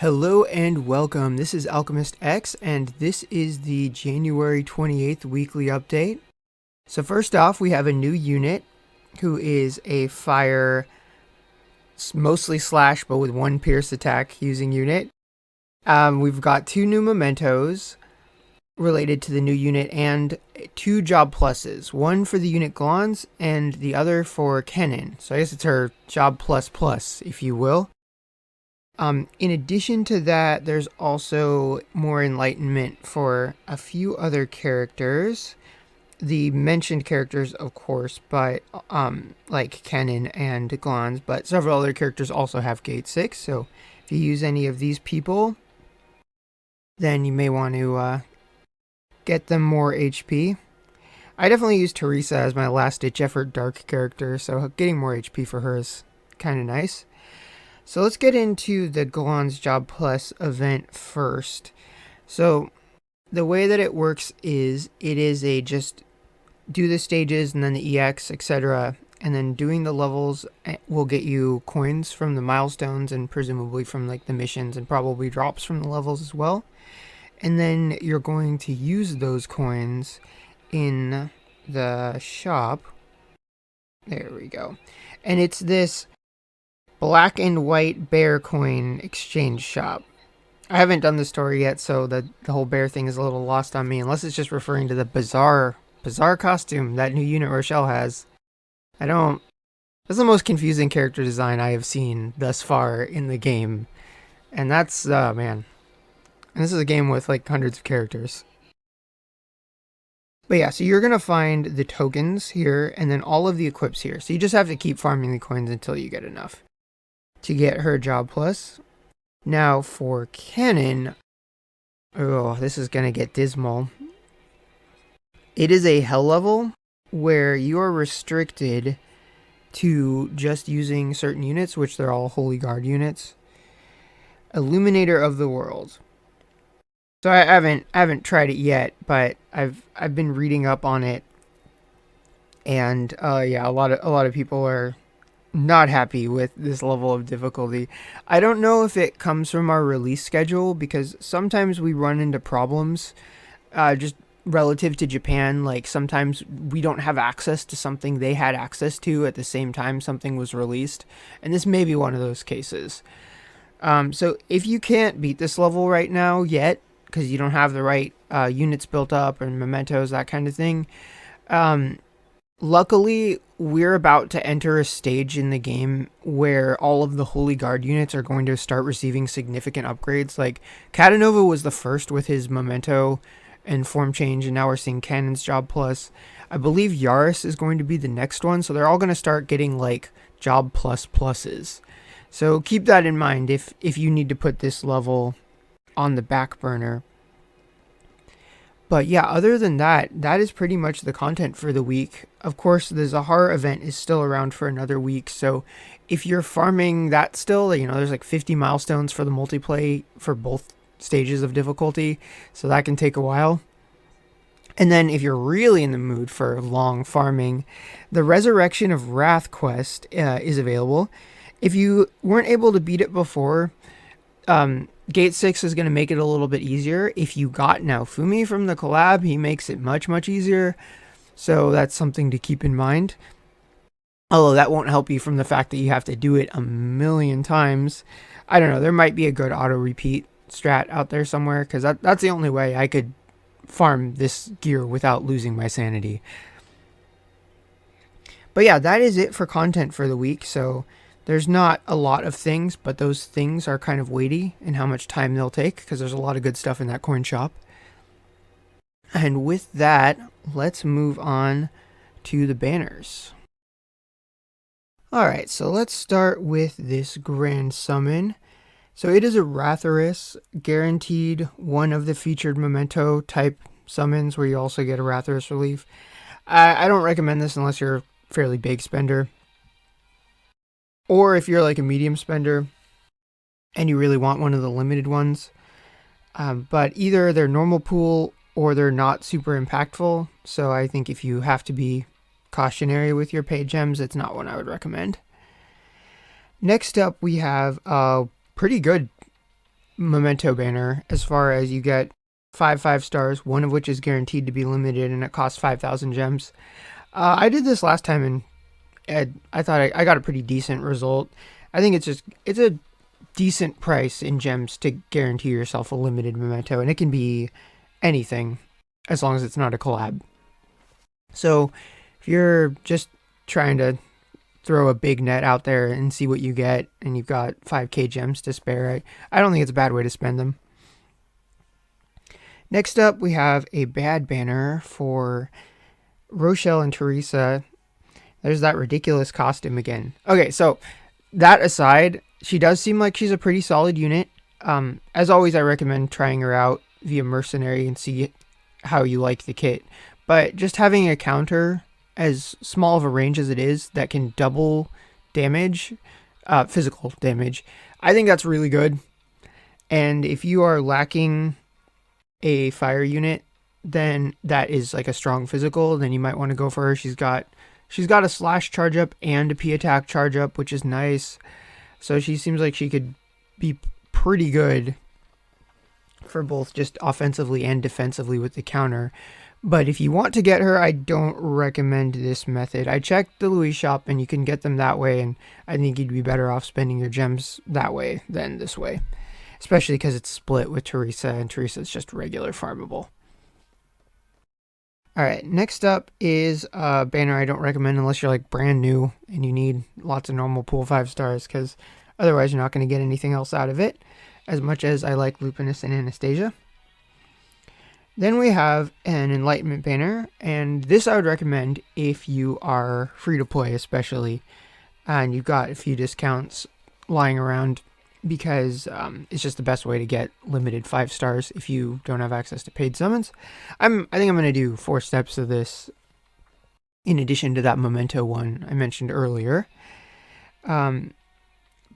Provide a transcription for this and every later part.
Hello and welcome. This is Alchemistexe, and this is the January 28th weekly update. So first off, we have a new unit who is a fire, mostly slash, but with one pierce attack using unit. We've got two new mementos related to the new unit and two job pluses. One for the unit Glanz and the other for Kennen. So I guess it's her job plus, if you will. In addition to that, there's also more enlightenment for a few other characters. The mentioned characters, of course, but like Kennen and Glanz, but several other characters also have Gate 6, so if you use any of these people, then you may want to get them more HP. I definitely use Teresa as my last-ditch effort dark character, so getting more HP for her is kind of nice. So let's get into the Glanz Job Plus event first. So the way that it works is it is a just do the stages and then the EX, etc. And then doing the levels will get you coins from the milestones and presumably from like the missions and probably drops from the levels as well. And then you're going to use those coins in the shop. There we go. And it's this black and white bear coin exchange shop. I haven't done the story yet, so the whole bear thing is a little lost on me, unless it's just referring to the bizarre costume that new unit Rochelle has. That's the most confusing character design I have seen thus far in the game. And that's, man. And this is a game with like hundreds of characters. But yeah, so you're going to find the tokens here and then all of the equips here. So you just have to keep farming the coins until you get enough to get her job plus. Now for Kennen, oh, this is going to get dismal. It is a hell level where you are restricted to just using certain units, which they're all Holy Guard units. Illuminator of the World. So I haven't tried it yet, but I've been reading up on it, and yeah, a lot of people are not happy with this level of difficulty. I don't know if it comes from our release schedule, because sometimes we run into problems just relative to Japan. Like sometimes we don't have access to something they had access to at the same time something was released, and this may be one of those cases. So if you can't beat this level right now yet, because you don't have the right units built up and mementos, that kind of thing, luckily, we're about to enter a stage in the game where all of the Holy Guard units are going to start receiving significant upgrades. Like, Catanova was the first with his Memento and form change, and now we're seeing Cannon's Job Plus. I believe Yaris is going to be the next one, so they're all going to start getting, like, Job Plus pluses. So keep that in mind if you need to put this level on the back burner. But yeah, other than that, that is pretty much the content for the week. Of course, the Zahar event is still around for another week, so if you're farming that still, you know, there's like 50 milestones for the multiplay for both stages of difficulty, so that can take a while. And then if you're really in the mood for long farming, the Resurrection of Wrath quest is available. If you weren't able to beat it before, Gate 6 is going to make it a little bit easier. If you got Naofumi from the collab, he makes it much, much easier. So that's something to keep in mind. Although that won't help you from the fact that you have to do it a million times. I don't know, there might be a good auto-repeat strat out there somewhere, because that's the only way I could farm this gear without losing my sanity. But yeah, that is it for content for the week, so there's not a lot of things, but those things are kind of weighty in how much time they'll take, because there's a lot of good stuff in that coin shop. And with that, let's move on to the banners. Alright, so let's start with this Grand Summon. So it is a Ratharis, guaranteed one of the featured Memento type summons where you also get a Ratharis relief. I don't recommend this unless you're a fairly big spender, or if you're like a medium spender and you really want one of the limited ones. But either they're normal pool or they're not super impactful. So I think if you have to be cautionary with your paid gems, it's not one I would recommend. Next up, we have a pretty good Memento banner, as far as you get 5 5 stars, one of which is guaranteed to be limited, and it costs 5,000 gems. I did this last time, and I thought I got a pretty decent result. I think it's a decent price in gems to guarantee yourself a limited memento, and it can be anything as long as it's not a collab. So if you're just trying to throw a big net out there and see what you get, and you've got 5k gems to spare, I don't think it's a bad way to spend them. Next up, we have a bad banner for Rochelle and Teresa. There's that ridiculous costume again. Okay, so that aside, she does seem like she's a pretty solid unit. As always, I recommend trying her out via Mercenary and see how you like the kit. But just having a counter, as small of a range as it is, that can double damage, physical damage, I think that's really good. And if you are lacking a fire unit, then that is like a strong physical, then you might want to go for her. She's got a slash charge up and a P attack charge up, which is nice. So she seems like she could be pretty good for both just offensively and defensively with the counter. But if you want to get her, I don't recommend this method. I checked the Louis shop and you can get them that way, and I think you'd be better off spending your gems that way than this way. Especially because it's split with Teresa, and Teresa's just regular farmable. Alright, next up is a banner I don't recommend unless you're like brand new and you need lots of normal pool 5 stars, because otherwise you're not going to get anything else out of it, as much as I like Lupinus and Anastasia. Then we have an Enlightenment banner, and this I would recommend if you are free to play especially, and you've got a few discounts lying around, because it's just the best way to get limited 5 stars if you don't have access to paid summons. I think I'm going to do 4 steps of this in addition to that Memento one I mentioned earlier. But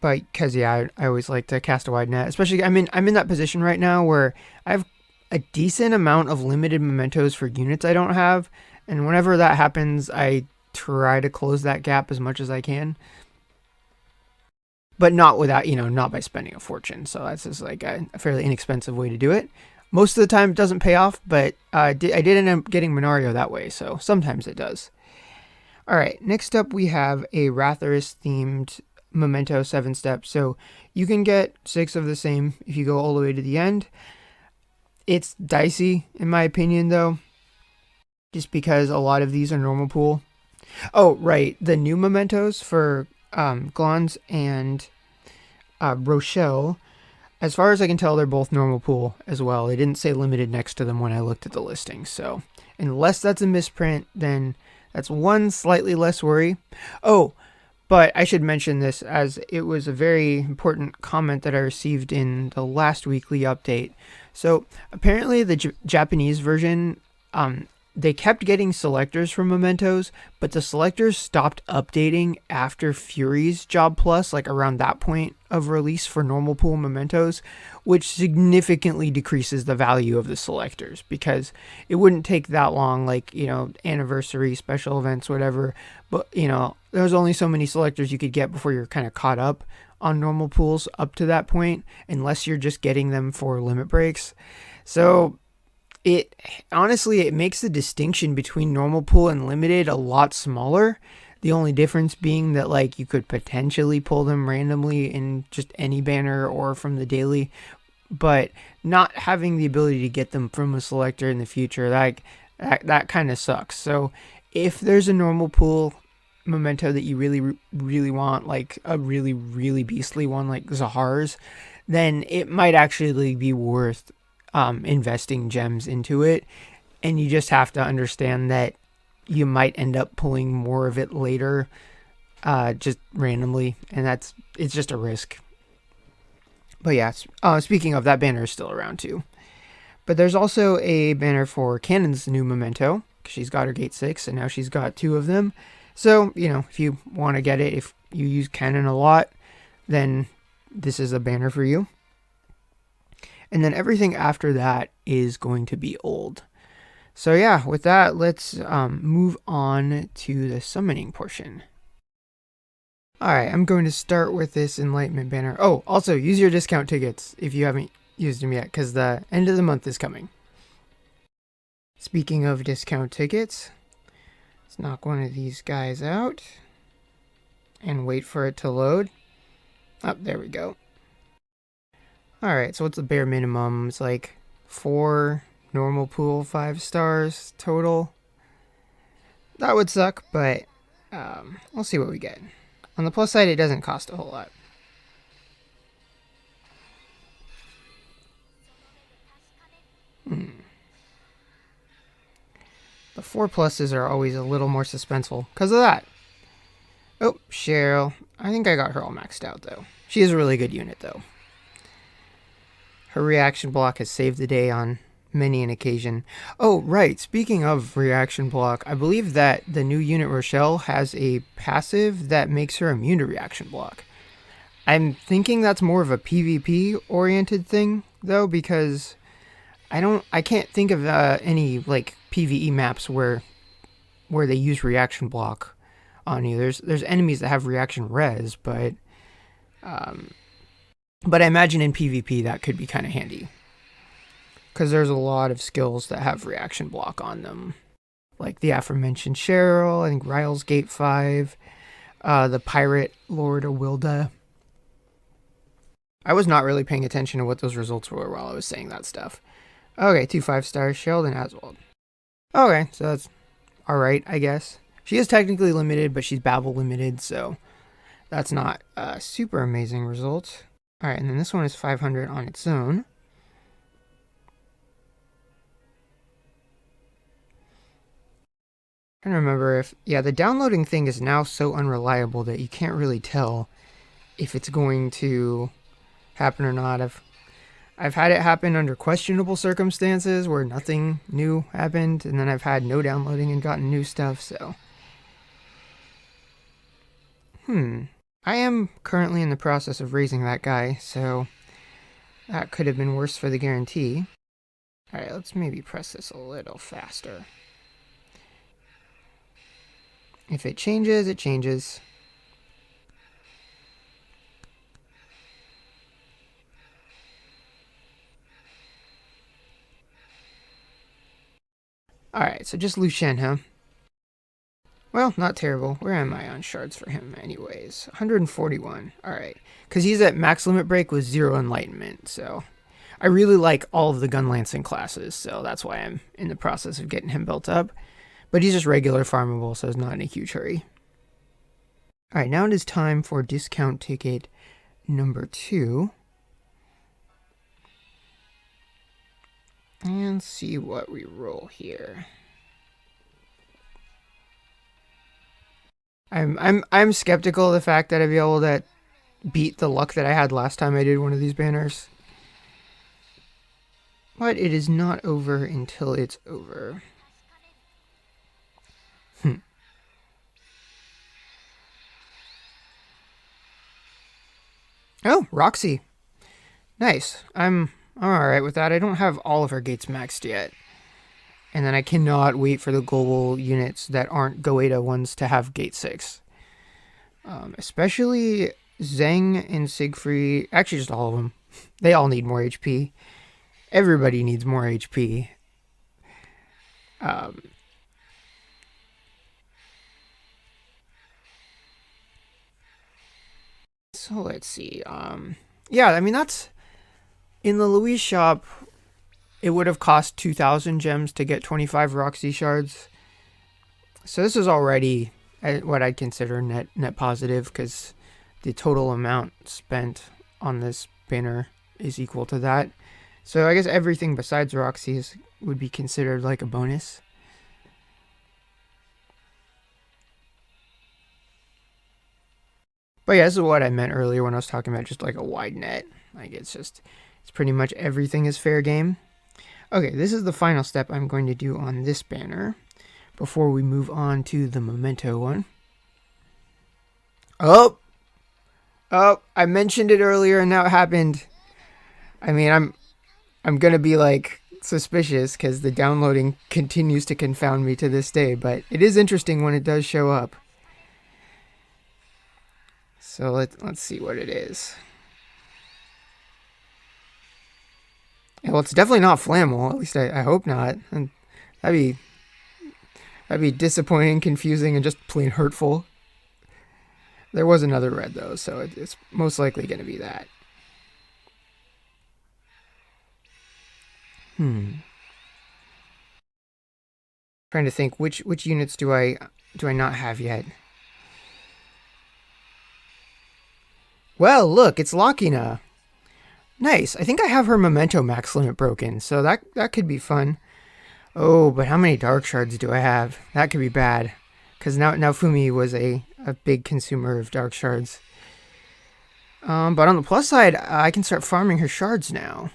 because I always like to cast a wide net, especially I'm in that position right now where I have a decent amount of limited mementos for units I don't have, and whenever that happens, I try to close that gap as much as I can. But not without, not by spending a fortune. So that's just like a fairly inexpensive way to do it. Most of the time it doesn't pay off, but I did end up getting Minario that way, so sometimes it does. Alright, next up we have a Ratharis themed Memento 7 steps. So you can get 6 of the same if you go all the way to the end. It's dicey, in my opinion, though, just because a lot of these are normal pool. Oh, right, the new mementos for Glanz and Rochelle, as far as I can tell, they're both normal pool as well. They didn't say limited next to them when I looked at the listing, so unless that's a misprint, then that's one slightly less worry. Oh, but I should mention this, as it was a very important comment that I received in the last weekly update. So apparently the Japanese version, they kept getting selectors from mementos, but the selectors stopped updating after Fury's Job Plus, like around that point of release for normal pool mementos, which significantly decreases the value of the selectors, because it wouldn't take that long, like, anniversary, special events, whatever, but, there was only so many selectors you could get before you're kind of caught up on normal pools up to that point, unless you're just getting them for limit breaks. So it makes the distinction between normal pool and limited a lot smaller. The only difference being that, like, you could potentially pull them randomly in just any banner or from the daily, but not having the ability to get them from a selector in the future, that kind of sucks. So if there's a normal pool memento that you really, really want, like a really, really beastly one like Zahar's, then it might actually be worth investing gems into it, and you just have to understand that you might end up pulling more of it later, just randomly, and it's just a risk. But yeah, speaking of, that banner is still around too. But there's also a banner for Canon's new memento, because she's got her Gate 6 and now she's got 2 of them. So, if you want to get it, if you use Canon a lot, then this is a banner for you. And then everything after that is going to be old. So yeah, with that, let's move on to the summoning portion. Alright, I'm going to start with this Enlightenment banner. Oh, also, use your discount tickets if you haven't used them yet because the end of the month is coming. Speaking of discount tickets, let's knock one of these guys out and wait for it to load. Oh, there we go. Alright, so what's the bare minimum? It's like 4 normal pool 5 stars total. That would suck, but we'll see what we get. On the plus side, it doesn't cost a whole lot. The 4 pluses are always a little more suspenseful because of that. Oh, Cheryl. I think I got her all maxed out, though. She is a really good unit, though. Her reaction block has saved the day on many an occasion. Oh, right. Speaking of reaction block, I believe that the new unit Rochelle has a passive that makes her immune to reaction block. I'm thinking that's more of a PvP-oriented thing, though, because I can't think of any like PvE maps where they use reaction block on you. There's enemies that have reaction res, but I imagine in PvP that could be kind of handy because there's a lot of skills that have reaction block on them, like the aforementioned Cheryl. I think Ryle's Gate 5, the Pirate Lord Awilda. I was not really paying attention to what those results were while I was saying that stuff. Okay, 2 5 stars, Sheldon Aswald. Okay, so that's alright, I guess. She is technically limited, but she's Babel limited, so that's not a super amazing result. Alright, and then this one is 500 on its own. I don't remember if... Yeah, the downloading thing is now so unreliable that you can't really tell if it's going to happen or not. I've had it happen under questionable circumstances where nothing new happened, and then I've had no downloading and gotten new stuff, so... I am currently in the process of raising that guy, so that could have been worse for the guarantee. Alright, let's maybe press this a little faster. If it changes, it changes. Alright, so just Lucien, huh? Well, not terrible. Where am I on shards for him anyways? 141. Alright. Because he's at max limit break with 0 enlightenment, so... I really like all of the gun lancing classes, so that's why I'm in the process of getting him built up. But he's just regular farmable, so it's not in a huge hurry. Alright, now it is time for discount ticket number 2. And see what we roll here. I'm skeptical of the fact that I'd be able to beat the luck that I had last time I did one of these banners. But it is not over until it's over. Oh, Roxy. Nice. I'm alright with that. I don't have all of her gates maxed yet. And then I cannot wait for the global units that aren't Goeta ones to have gate 6. Especially Zheng and Siegfried. Actually, just all of them. They all need more HP. Everybody needs more HP. So let's see. Yeah, I mean, that's... In the Louise shop, it would have cost 2,000 gems to get 25 Roxy shards. So this is already what I'd consider net positive, because the total amount spent on this banner is equal to that. So I guess everything besides Roxy's would be considered like a bonus. But yeah, this is what I meant earlier when I was talking about just like a wide net. Like it's pretty much everything is fair game. Okay, this is the final step I'm going to do on this banner before we move on to the Memento one. Oh, I mentioned it earlier and now it happened. I mean, I'm going to be like suspicious because the downloading continues to confound me to this day, but it is interesting when it does show up. So let's see what it is. Yeah, well, it's definitely not flammable. At least I hope not. And that'd be disappointing, confusing, and just plain hurtful. There was another red though, so it's most likely going to be that. Trying to think which units do I not have yet. Well, look, it's Lakina. Nice. I think I have her Memento max limit broken, so that could be fun. Oh, but how many dark shards do I have? That could be bad. Because now Fumi was a big consumer of dark shards. But on the plus side, I can start farming her shards now.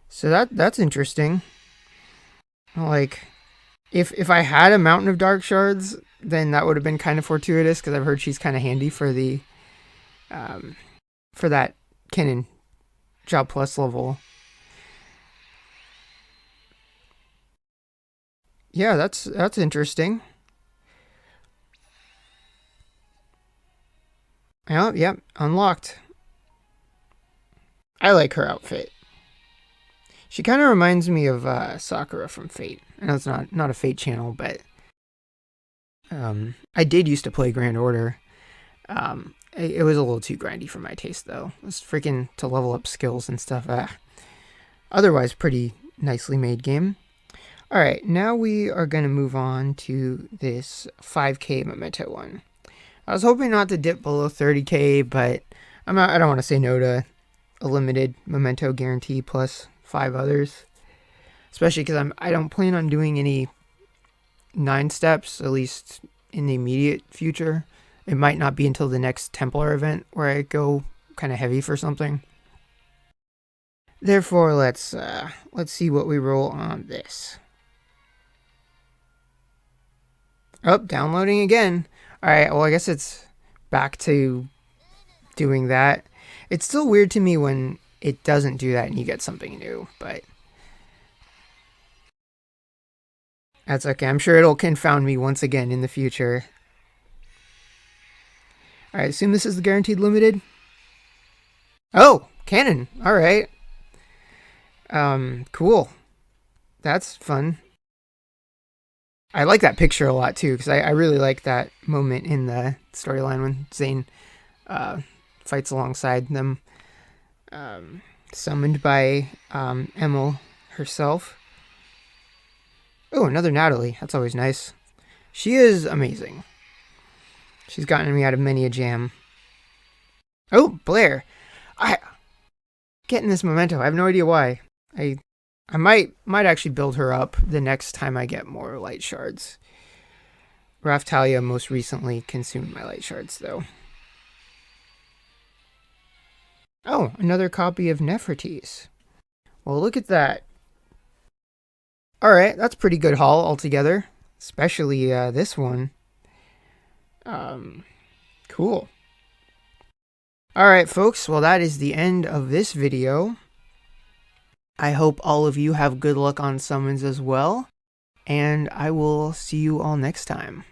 So that's interesting. Like, if I had a mountain of dark shards, then that would have been kind of fortuitous, because I've heard she's kind of handy for the for that Kennen job plus level. Yeah, that's interesting. Oh, yep, unlocked. I like her outfit. She kind of reminds me of Sakura from Fate. I know it's not a Fate channel, but I did used to play Grand Order. It was a little too grindy for my taste, though. It was freaking to level up skills and stuff. Otherwise, pretty nicely made game. Alright, now we are going to move on to this 5k Memento one. I was hoping not to dip below 30k, but I don't want to say no to a limited Memento guarantee plus 5 others. Especially because I don't plan on doing any 9 steps, at least in the immediate future. It might not be until the next Templar event where I go kind of heavy for something. Therefore, let's see what we roll on this. Oh, downloading again. Alright, well, I guess it's back to doing that. It's still weird to me when it doesn't do that and you get something new, but that's okay. I'm sure it'll confound me once again in the future. Alright, assume this is the guaranteed limited. Oh, Kennen. Alright. Cool. That's fun. I like that picture a lot too, because I really like that moment in the storyline when Zane fights alongside them, summoned by Emil herself. Oh, another Natalie. That's always nice. She is amazing. She's gotten me out of many a jam. Oh, Blair. Getting this Memento. I have no idea why. I might actually build her up the next time I get more light shards. Raftalia most recently consumed my light shards, though. Oh, another copy of Nefertiti's. Well, look at that. Alright, that's pretty good haul altogether. Especially this one. Cool. Alright, folks. Well, that is the end of this video. I hope all of you have good luck on summons as well. And I will see you all next time.